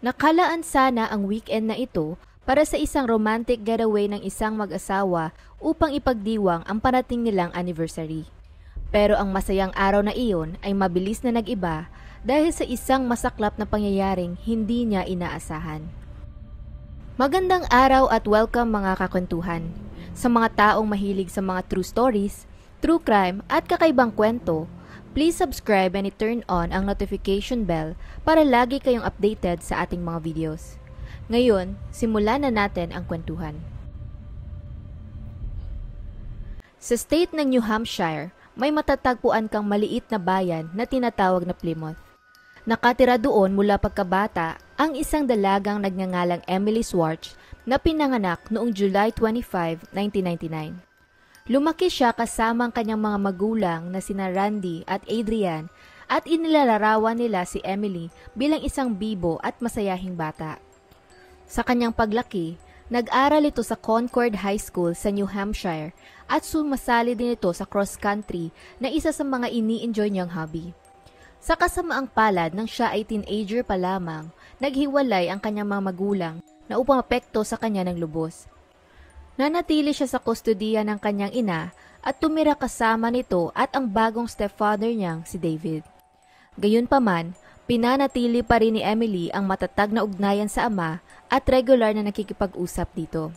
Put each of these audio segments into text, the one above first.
Nakalaan sana ang weekend na ito para sa isang romantic getaway ng isang mag-asawa upang ipagdiwang ang parating nilang anniversary. Pero ang masayang araw na iyon ay mabilis na nag-iba dahil sa isang masaklap na pangyayaring hindi niya inaasahan. Magandang araw at welcome mga kakwentuhan. Sa mga taong mahilig sa mga true stories, true crime at kakaibang kwento, please subscribe and i-turn on ang notification bell para lagi kayong updated sa ating mga videos. Ngayon, simulan na natin ang kwentuhan. Sa state ng New Hampshire, may matatagpuan kang maliit na bayan na tinatawag na Plymouth. Nakatira doon mula pagkabata ang isang dalagang nagngangalang Emily Swartz na pinanganak noong July 25, 1999. Lumaki siya kasama ang kanyang mga magulang na sina Randy at Adrian at inilalarawan nila si Emily bilang isang bibo at masayahing bata. Sa kanyang paglaki, nag-aral ito sa Concord High School sa New Hampshire at sumasali din ito sa cross-country na isa sa mga ini-enjoy niyang hobby. Sa kasamaang palad nang siya ay teenager pa lamang, naghiwalay ang kanyang mga magulang na upang mapekto sa kanya ng lubos. Nanatili siya sa kustodiya ng kanyang ina at tumira kasama nito at ang bagong stepfather niyang si David. Gayunpaman, pinanatili pa rin ni Emily ang matatag na ugnayan sa ama at regular na nakikipag-usap dito.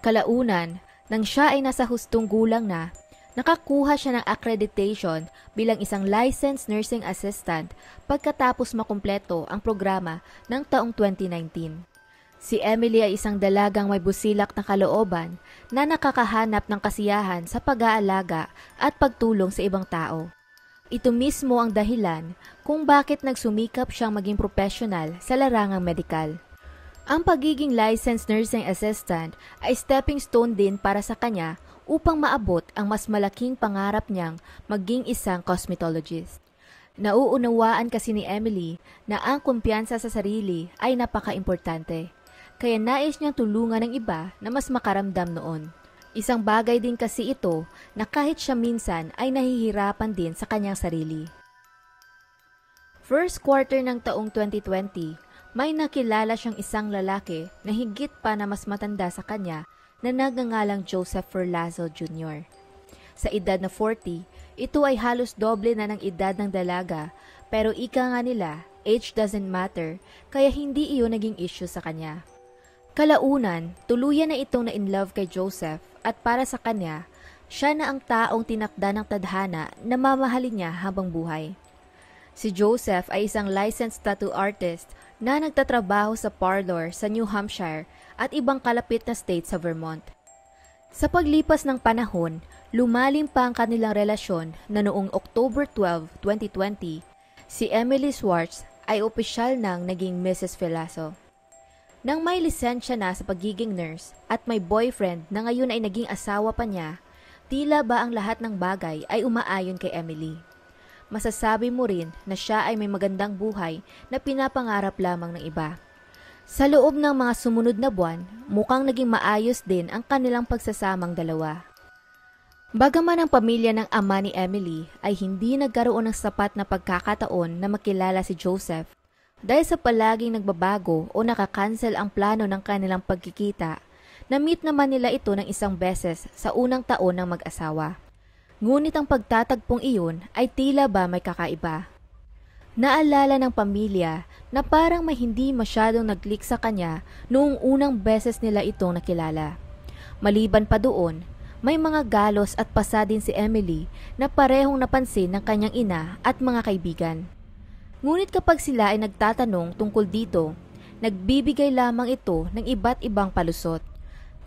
Kalaunan, nang siya ay nasa hustong gulang na, nakakuha siya ng accreditation bilang isang licensed nursing assistant pagkatapos makumpleto ang programa ng taong 2019. Si Emily ay isang dalagang may busilak na kalooban na nakakahanap ng kasiyahan sa pag-aalaga at pagtulong sa ibang tao. Ito mismo ang dahilan kung bakit nagsumikap siyang maging professional sa larangang medikal. Ang pagiging licensed nursing assistant ay stepping stone din para sa kanya upang maabot ang mas malaking pangarap niyang maging isang cosmetologist. Nauunawaan kasi ni Emily na ang kumpiyansa sa sarili ay napaka-importante. Kaya nais niyang tulungan ng iba na mas makaramdam noon. Isang bagay din kasi ito na kahit siya minsan ay nahihirapan din sa kanyang sarili. First quarter ng taong 2020, may nakilala siyang isang lalaki na higit pa na mas matanda sa kanya na nagngangalang Joseph Ferlazo Jr. Sa edad na 40, ito ay halos doble na ng edad ng dalaga pero ika nga nila, age doesn't matter kaya hindi iyon naging issue sa kanya. Kalaunan, tuluyan na itong na-inlove kay Joseph at para sa kanya, siya na ang taong tinakda ng tadhana na mamahalin niya habang buhay. Si Joseph ay isang licensed tattoo artist na nagtatrabaho sa parlor sa New Hampshire at ibang kalapit na state sa Vermont. Sa paglipas ng panahon, lumalim pa ang kanilang relasyon na noong October 12, 2020, si Emily Swartz ay opisyal nang naging Mrs. Ferlazo. Nang may lisensya na sa pagiging nurse at may boyfriend na ngayon ay naging asawa pa niya, tila ba ang lahat ng bagay ay umaayon kay Emily. Masasabi mo rin na siya ay may magandang buhay na pinapangarap lamang ng iba. Sa loob ng mga sumunod na buwan, mukhang naging maayos din ang kanilang pagsasamang dalawa. Bagaman ang pamilya ng ama ni Emily ay hindi nagkaroon ng sapat na pagkakataon na makilala si Joseph, dahil sa palaging nagbabago o nakakancel ang plano ng kanilang pagkikita, na-meet naman nila ito ng isang beses sa unang taon ng mag-asawa. Ngunit ang pagtatagpong iyon ay tila ba may kakaiba. Naalala ng pamilya na parang may hindi masyadong nag-click sa kanya noong unang beses nila itong nakilala. Maliban pa doon, may mga galos at pasa din si Emily na parehong napansin ng kanyang ina at mga kaibigan. Ngunit kapag sila ay nagtatanong tungkol dito, nagbibigay lamang ito ng iba't ibang palusot.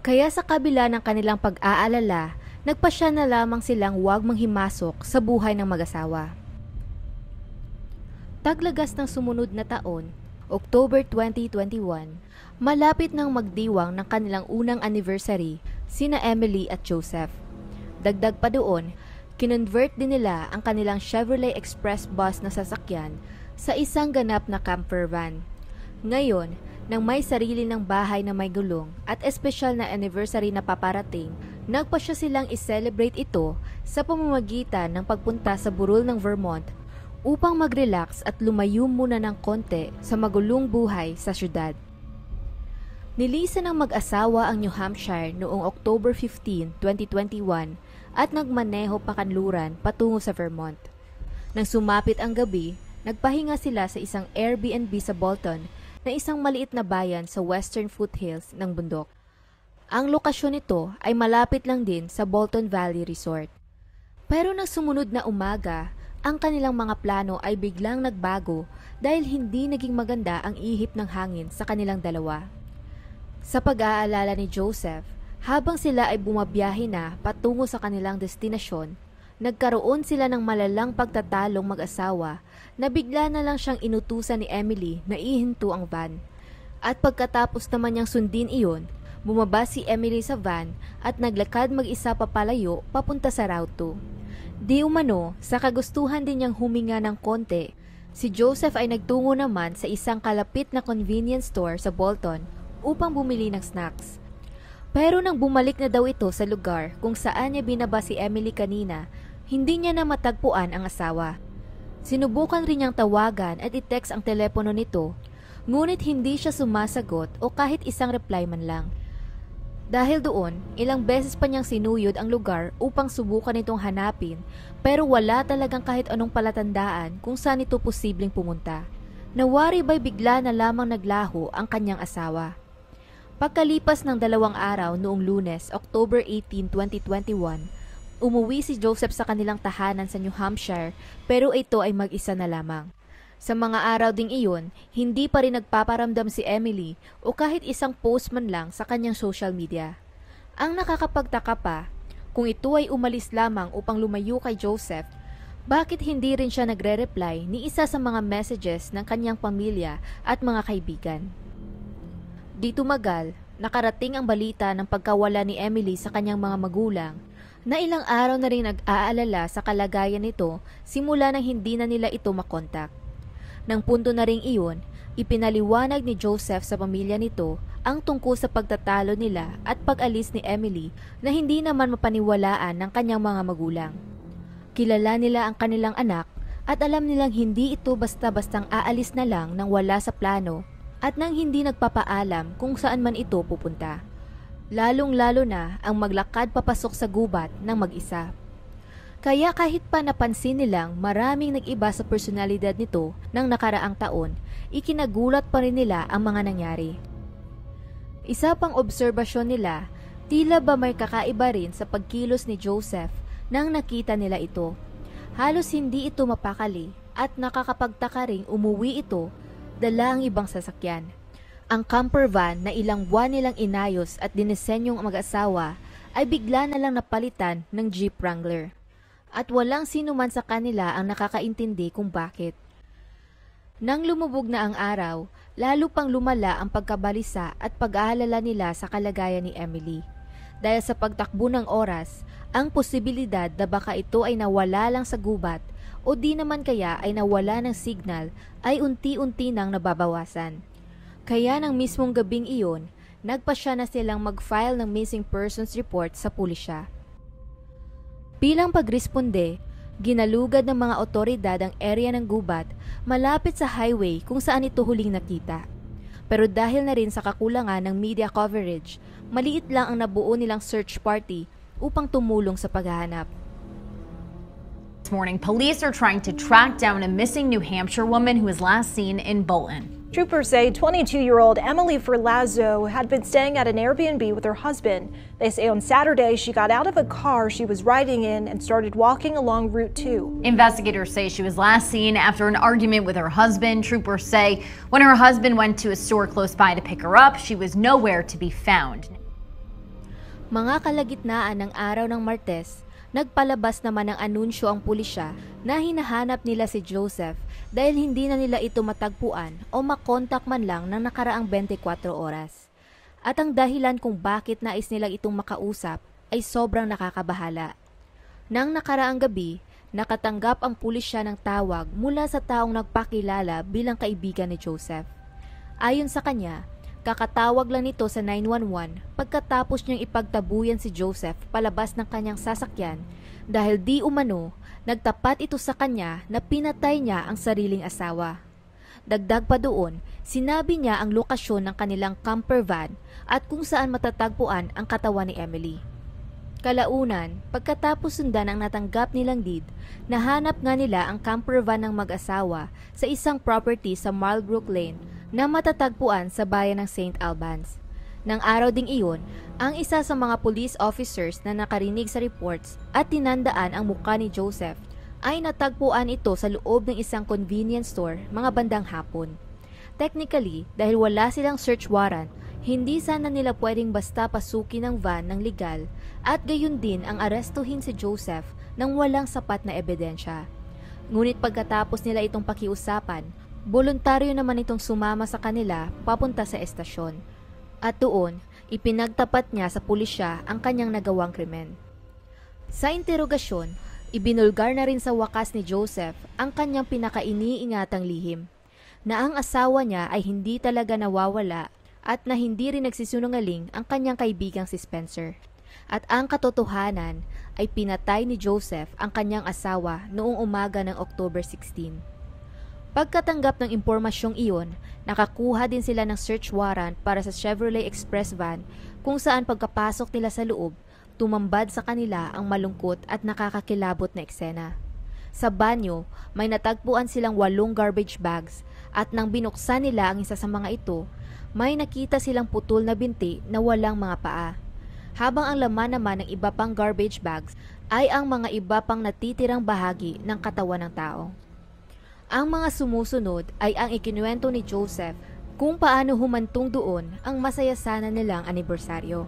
Kaya sa kabila ng kanilang pag-aalala, nagpasya na lamang silang huwag manghimasok sa buhay ng mag-asawa. Taglagas ng sumunod na taon, October 2021, malapit nang magdiwang ng kanilang unang anniversary, sina Emily at Joseph. Dagdag pa doon, kinonvert din nila ang kanilang Chevrolet Express bus na sasakyan sa isang ganap na camper van. Ngayon, nang may sarili ng bahay na may gulong at espesyal na anniversary na paparating, nagpasya silang i-celebrate ito sa pamamagitan ng pagpunta sa burol ng Vermont upang mag-relax at lumayo muna ng konti sa magulong buhay sa syudad. Nilisan ng mag-asawa ang New Hampshire noong October 15, 2021 at nagmaneho pakanluran patungo sa Vermont. Nang sumapit ang gabi, nagpahinga sila sa isang Airbnb sa Bolton na isang maliit na bayan sa western foothills ng bundok. Ang lokasyon nito ay malapit lang din sa Bolton Valley Resort. Pero nang sumunod na umaga, ang kanilang mga plano ay biglang nagbago dahil hindi naging maganda ang ihip ng hangin sa kanilang dalawa. Sa pag-aalala ni Joseph, habang sila ay bumabiyahe na patungo sa kanilang destinasyon, nagkaroon sila ng malalang pagtatalong mag-asawa na bigla na lang siyang inutusan ni Emily na ihinto ang van. At pagkatapos naman niyang sundin iyon, bumaba si Emily sa van at naglakad mag-isa papalayo papunta sa Route 2. Di umano, sa kagustuhan din niyang huminga ng konti, si Joseph ay nagtungo naman sa isang kalapit na convenience store sa Bolton upang bumili ng snacks. Pero nang bumalik na daw ito sa lugar kung saan niya binaba si Emily kanina, hindi niya na matagpuan ang asawa. Sinubukan rin niyang tawagan at i-text ang telepono nito, ngunit hindi siya sumasagot o kahit isang reply man lang. Dahil doon, ilang beses pa niyang sinuyod ang lugar upang subukan itong hanapin, pero wala talagang kahit anong palatandaan kung saan ito posibleng pumunta. Nawari ba'y bigla na lamang naglaho ang kanyang asawa. Pagkalipas ng 2 araw noong Lunes, October 18, 2021, umuwi si Joseph sa kanilang tahanan sa New Hampshire pero ito ay mag-isa na lamang. Sa mga araw ding iyon, hindi pa rin nagpaparamdam si Emily o kahit isang post man lang sa kanyang social media. Ang nakakapagtaka pa, kung ito ay umalis lamang upang lumayo kay Joseph, bakit hindi rin siya nagre-reply ni isa sa mga messages ng kanyang pamilya at mga kaibigan? Di tumagal, nakarating ang balita ng pagkawala ni Emily sa kanyang mga magulang na ilang araw na rin nag-aalala sa kalagayan nito simula nang hindi na nila ito makontak. Nang punto na ring iyon, ipinaliwanag ni Joseph sa pamilya nito ang tungkol sa pagtatalo nila at pag-alis ni Emily na hindi naman mapaniwalaan ng kanyang mga magulang. Kilala nila ang kanilang anak at alam nilang hindi ito basta-bastang aalis na lang nang wala sa plano at nang hindi nagpapaalam kung saan man ito pupunta. Lalong-lalo na ang maglakad papasok sa gubat ng mag-isa. Kaya kahit pa napansin nilang maraming nag-iba sa personalidad nito ng nakaraang taon, ikinagulat pa rin nila ang mga nangyari. Isa pang obserbasyon nila, tila ba may kakaiba rin sa pagkilos ni Joseph nang nakita nila ito. Halos hindi ito mapakali at nakakapagtaka ring umuwi ito dala ang ibang sasakyan. Ang camper van na ilang buwan nilang inayos at dinisenyong mag-asawa ay bigla na lang napalitan ng Jeep Wrangler. At walang sino man sa kanila ang nakakaintindi kung bakit. Nang lumubog na ang araw, lalo pang lumala ang pagkabalisa at pag-aalala nila sa kalagayan ni Emily. Dahil sa pagtakbo ng oras, ang posibilidad na baka ito ay nawala lang sa gubat o di naman kaya ay nawala ng signal ay unti-unti nang nababawasan. Kaya nang mismong gabing iyon, nagpasya na silang mag-file ng missing persons report sa pulisya. Bilang pagresponde, ginalugad ng mga otoridad ang area ng gubat malapit sa highway kung saan ito huling nakita. Pero dahil na rin sa kakulangan ng media coverage, maliit lang ang nabuo nilang search party upang tumulong sa paghahanap. This morning, police are trying to track down a missing New Hampshire woman who was last seen in Bolton. Troopers say 22-year-old Emily Ferlazzo had been staying at an Airbnb with her husband. They say on Saturday she got out of a car she was riding in and started walking along Route 2. Investigators say she was last seen after an argument with her husband. Troopers say when her husband went to a store close by to pick her up, she was nowhere to be found. Mga kalagitnaan ng araw ng Martes, nagpalabas naman ng anunsyo ang pulisya na hinahanap nila si Joseph dahil hindi na nila ito matagpuan o makontak man lang ng nakaraang 24 oras. At ang dahilan kung bakit nais nilang itong makausap ay sobrang nakakabahala. Nang nakaraang gabi, nakatanggap ang pulisya ng tawag mula sa taong nagpakilala bilang kaibigan ni Joseph. Ayon sa kanya, Kakatawag lang nito sa 911 pagkatapos niyang ipagtabuyan si Joseph palabas ng kanyang sasakyan dahil di umano nagtapat ito sa kanya na pinatay niya ang sariling asawa. Dagdag pa doon, sinabi niya ang lokasyon ng kanilang camper van at kung saan matatagpuan ang katawan ni Emily. Kalaunan, pagkatapos sundan ang natanggap nilang lead, nahanap nga nila ang camper van ng mag-asawa sa isang property sa Marlbrook Lane na matatagpuan sa bayan ng St. Albans. Nang araw ding iyon, ang isa sa mga police officers na nakarinig sa reports at tinandaan ang mukha ni Joseph ay natagpuan ito sa loob ng isang convenience store mga bandang hapon. Technically, dahil wala silang search warrant, hindi sana nila pwedeng basta pasukin ang van ng legal at gayon din ang arestuhin si Joseph nang walang sapat na ebidensya. Ngunit pagkatapos nila itong pakiusapan, voluntaryo naman itong sumama sa kanila papunta sa estasyon. At doon, ipinagtapat niya sa pulisya ang kanyang nagawang krimen. Sa interogasyon, ibinulgar na rin sa wakas ni Joseph ang kanyang pinakainiingatang lihim, na ang asawa niya ay hindi talaga nawawala at na hindi rin nagsisinungaling ang kanyang kaibigang si Spencer. At ang katotohanan ay pinatay ni Joseph ang kanyang asawa noong umaga ng October 16. Pagkatanggap ng impormasyong iyon, nakakuha din sila ng search warrant para sa Chevrolet Express van kung saan pagkapasok nila sa loob, tumambad sa kanila ang malungkot at nakakakilabot na eksena. Sa banyo, may natagpuan silang 8 garbage bags at nang binuksan nila ang isa sa mga ito, may nakita silang putol na binti na walang mga paa. Habang ang laman naman ng iba pang garbage bags ay ang mga iba pang natitirang bahagi ng katawan ng tao. Ang mga sumusunod ay ang ikinuwento ni Joseph kung paano humantong doon ang masaya sana nilang anibersaryo.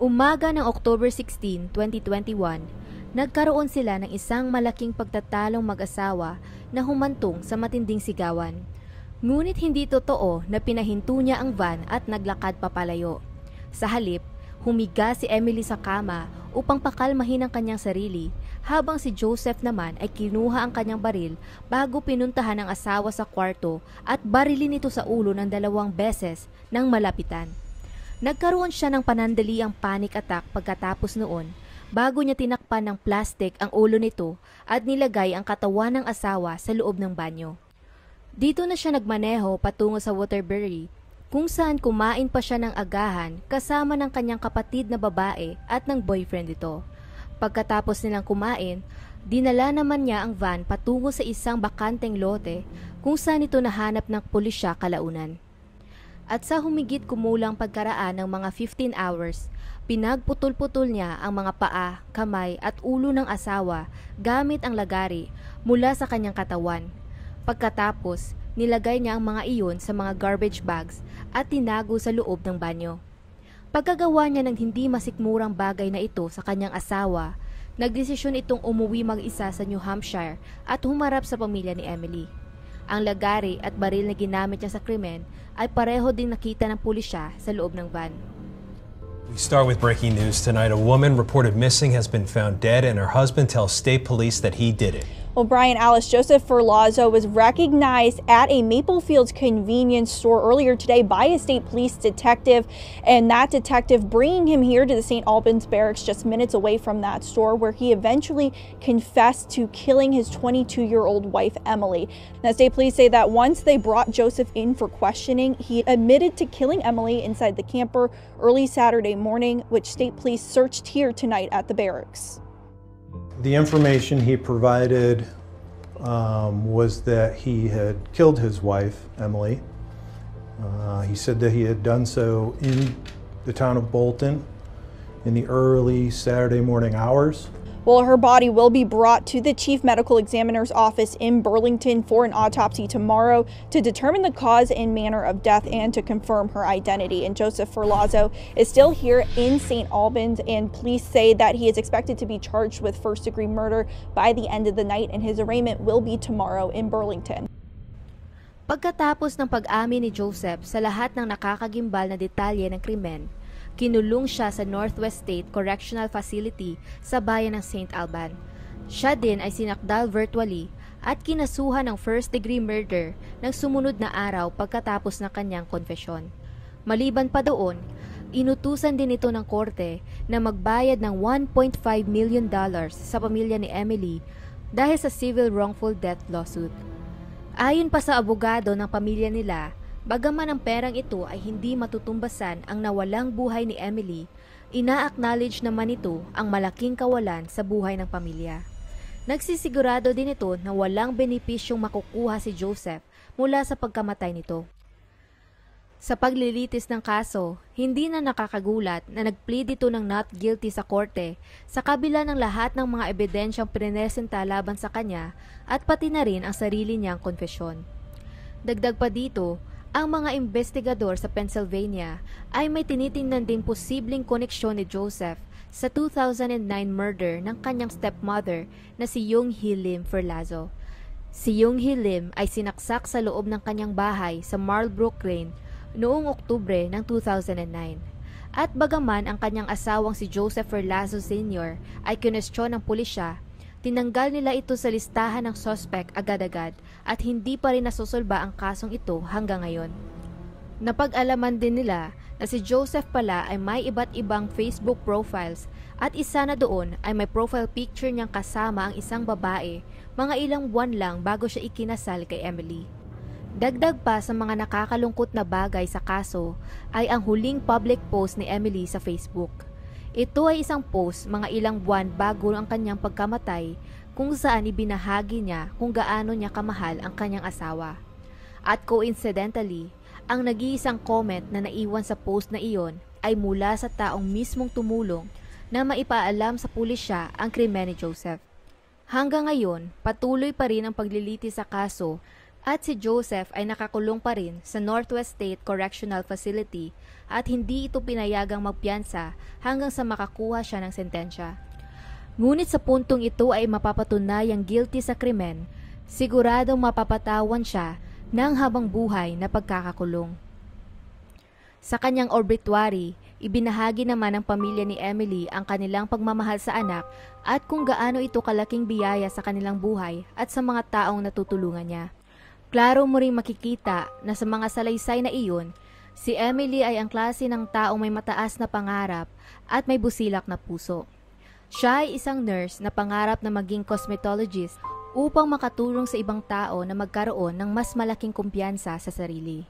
Umaga ng October 16, 2021, nagkaroon sila ng isang malaking pagtatalong mag-asawa na humantong sa matinding sigawan. Ngunit hindi totoo na pinahinto niya ang van at naglakad papalayo. Sa halip, humiga si Emily sa kama upang pakalmahin ang kanyang sarili, habang si Joseph naman ay kinuha ang kanyang baril bago pinuntahan ang asawa sa kwarto at barilin ito sa ulo ng 2 beses nang malapitan. Nagkaroon siya ng panandaliang panic attack pagkatapos noon, bago niya tinakpan ng plastic ang ulo nito at nilagay ang katawan ng asawa sa loob ng banyo. Dito na siya nagmaneho patungo sa Waterbury, kung saan kumain pa siya ng agahan kasama ng kanyang kapatid na babae at ng boyfriend nito. Pagkatapos nilang kumain, dinala naman niya ang van patungo sa isang bakanteng lote kung saan ito nahanap ng pulisya kalaunan. At sa humigit kumulang pagkaraan ng mga 15 hours, pinagputol-putol niya ang mga paa, kamay at ulo ng asawa gamit ang lagari mula sa kanyang katawan. Pagkatapos, nilagay niya ang mga iyon sa mga garbage bags at tinago sa loob ng banyo. Pagkagawa niya ng hindi masikmurang bagay na ito sa kanyang asawa, nagdesisyon itong umuwi mag-isa sa New Hampshire at humarap sa pamilya ni Emily. Ang lagari at baril na ginamit niya sa krimen ay pareho ding nakita ng pulisya sa loob ng van. We start with breaking news tonight. A woman reported missing has been found dead, and her husband tells state police that he did it. Well, Brian, Alice, Joseph Ferlazzo was recognized at a Maple Fields convenience store earlier today by a state police detective, and that detective bringing him here to the St. Albans barracks just minutes away from that store, where he eventually confessed to killing his 22-year-old wife, Emily. Now, state police say that once they brought Joseph in for questioning, he admitted to killing Emily inside the camper early Saturday morning, which state police searched here tonight at the barracks. The information he provided was that he had killed his wife, Emily. He said that he had done so in the town of Bolton in the early Saturday morning hours. Well, her body will be brought to the chief medical examiner's office in Burlington for an autopsy tomorrow to determine the cause and manner of death and to confirm her identity. And Joseph Ferlazzo is still here in St. Albans, and police say that he is expected to be charged with first-degree murder by the end of the night, and his arraignment will be tomorrow in Burlington. Pagkatapos ng pag-amin ni Joseph sa lahat ng nakakagimbal na detalye ng krimen, kinulong siya sa Northwest State Correctional Facility sa bayan ng St. Alban. Siya din ay sinakdal virtually at kinasuhan ng first-degree murder ng sumunod na araw pagkatapos ng kanyang konfesyon. Maliban pa doon, inutusan din ito ng korte na magbayad ng $1.5 million sa pamilya ni Emily dahil sa civil wrongful death lawsuit. Ayon pa sa abogado ng pamilya nila, bagaman ang perang ito ay hindi matutumbasan ang nawalang buhay ni Emily, ina-acknowledge naman ito ang malaking kawalan sa buhay ng pamilya. Nagsisigurado din ito na walang benepisyong makukuha si Joseph mula sa pagkamatay nito. Sa paglilitis ng kaso, hindi na nakakagulat na nag-plead ito ng not guilty sa korte sa kabila ng lahat ng mga ebidensyang presenta laban sa kanya at pati na rin ang sarili niyang konfesyon. Dagdag pa dito, ang mga investigador sa Pennsylvania ay may tinitingnan din posibleng koneksyon ni Joseph sa 2009 murder ng kanyang stepmother na si Young-Hee Lim Ferlazo. Si Young-Hee Lim ay sinaksak sa loob ng kanyang bahay sa Marlbrook Lane noong Oktubre ng 2009. At bagaman ang kanyang asawang si Joseph Ferlazo Sr. ay kinwestiyon ng pulisya, tinanggal nila ito sa listahan ng suspect agad-agad at hindi pa rin nasusolba ang kasong ito hanggang ngayon. Napag-alaman din nila na si Joseph pala ay may iba't ibang Facebook profiles at isa na doon ay may profile picture niyang kasama ang isang babae mga ilang buwan lang bago siya ikinasal kay Emily. Dagdag pa sa mga nakakalungkot na bagay sa kaso ay ang huling public post ni Emily sa Facebook. Ito ay isang post mga ilang buwan bago ang kanyang pagkamatay kung saan ibinahagi niya kung gaano niya kamahal ang kanyang asawa. At coincidentally, ang nag-iisang comment na naiwan sa post na iyon ay mula sa taong mismong tumulong na maipaalam sa pulisya ang krimen ni Joseph. Hanggang ngayon, patuloy pa rin ang paglilitis sa kaso at si Joseph ay nakakulong pa rin sa Northwest State Correctional Facility at hindi ito pinayagang magpiyansa hanggang sa makakuha siya ng sentensya. Ngunit sa puntong ito ay mapapatunayang guilty sa krimen, siguradong mapapatawan siya ng habang buhay na pagkakakulong. Sa kanyang obituary, ibinahagi naman ng pamilya ni Emily ang kanilang pagmamahal sa anak at kung gaano ito kalaking biyaya sa kanilang buhay at sa mga taong natutulungan niya. Klaro mo ring makikita na sa mga salaysay na iyon, si Emily ay ang klase ng taong may mataas na pangarap at may busilak na puso. Siya ay isang nurse na pangarap na maging cosmetologist upang makatulong sa ibang tao na magkaroon ng mas malaking kumpiyansa sa sarili.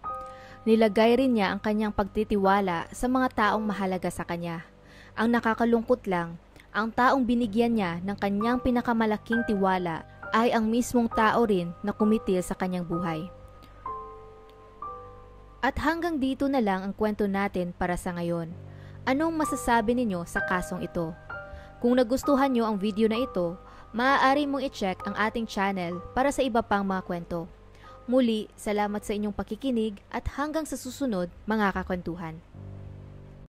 Nilagay rin niya ang kanyang pagtitiwala sa mga taong mahalaga sa kanya. Ang nakakalungkot lang, ang taong binigyan niya ng kanyang pinakamalaking tiwala ay ang mismong tao rin na kumitil sa kanyang buhay. At hanggang dito na lang ang kwento natin para sa ngayon. Anong masasabi ninyo sa kasong ito? Kung nagustuhan nyo ang video na ito, maaari mong i-check ang ating channel para sa iba pang mga kwento. Muli, salamat sa inyong pakikinig at hanggang sa susunod mga kakwentuhan.